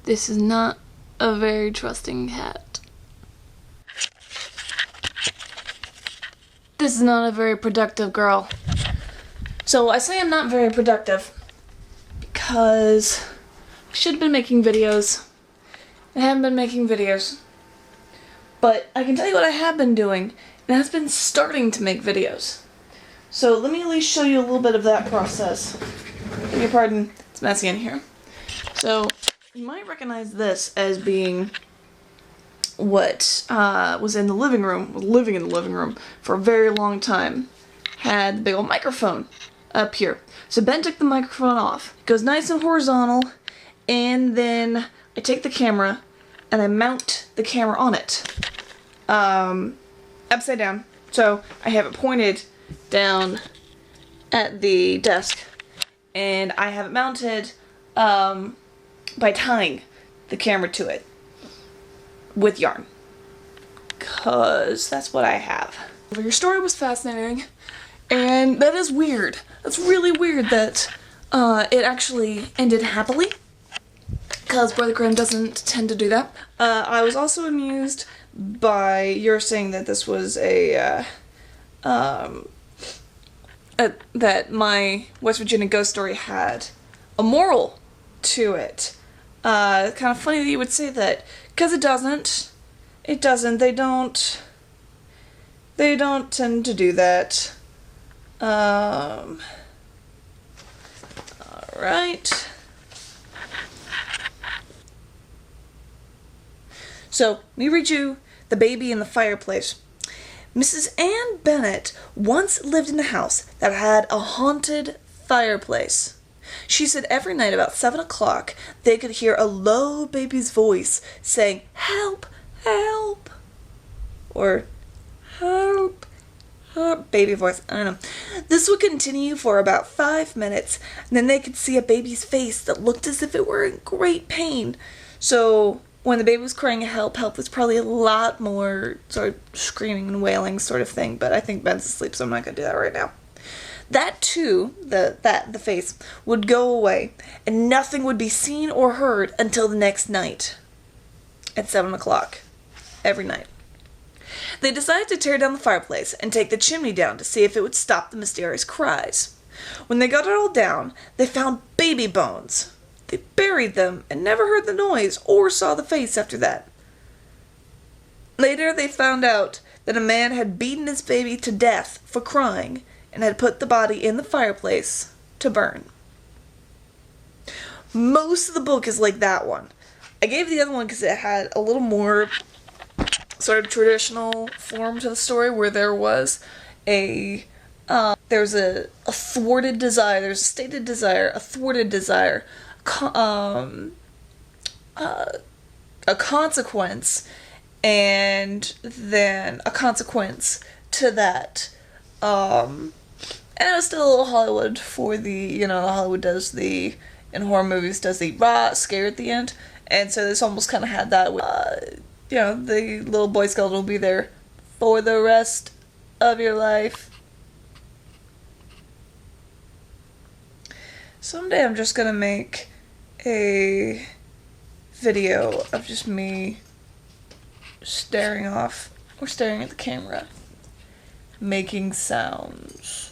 This is not a very trusting cat. This is not a very productive girl. So I say I'm not very productive because I should have been making videos. I haven't been making videos. But I can tell you what I have been doing, and that's been starting to make videos. So let me at least show you a little bit of that process. Beg your pardon, it's messy in here. So you might recognize this as being what was in the living room, was living in the living room for a very long time. Had the big old microphone up here. So Ben took the microphone off. It goes nice and horizontal, and then I take the camera and I mount the camera on it. Upside down. So I have it pointed down at the desk, and I have it mounted by tying the camera to it with yarn, cause that's what I have. Your story was fascinating, and that is weird. That's really weird that it actually ended happily, cause Brother Grimm doesn't tend to do that. I was also amused by your saying that this was that my West Virginia ghost story had a moral to it. Kind of funny that you would say that, because it doesn't. It doesn't. They don't tend to do that. Alright. So, let me read you The Baby in the Fireplace. Mrs. Ann Bennett once lived in a house that had a haunted fireplace. She said every night about 7 o'clock they could hear a low baby's voice saying, "Help, help," or "Help, help," baby voice, I don't know. This would continue for about 5 minutes, and then they could see a baby's face that looked as if it were in great pain. So when the baby was crying help, help was probably a lot more sort of screaming and wailing sort of thing, but I think Ben's asleep, so I'm not going to do that right now. That too, the face, would go away, and nothing would be seen or heard until the next night, at 7 o'clock, every night. They decided to tear down the fireplace and take the chimney down to see if it would stop the mysterious cries. When they got it all down, they found baby bones. They buried them and never heard the noise or saw the face after that. Later, they found out that a man had beaten his baby to death for crying and had put the body in the fireplace to burn. Most of the book is like that one. I gave the other one because it had a little more sort of traditional form to the story, where there was a thwarted desire, there's a stated desire, a thwarted desire, a consequence, and then a consequence to that. And it was still a little Hollywood for the, Hollywood does the, in horror movies, does the scare at the end. And so this almost kind of had that with, the little boy skeleton will be there for the rest of your life. Someday I'm just gonna make a video of just me staring off, or staring at the camera, making sounds.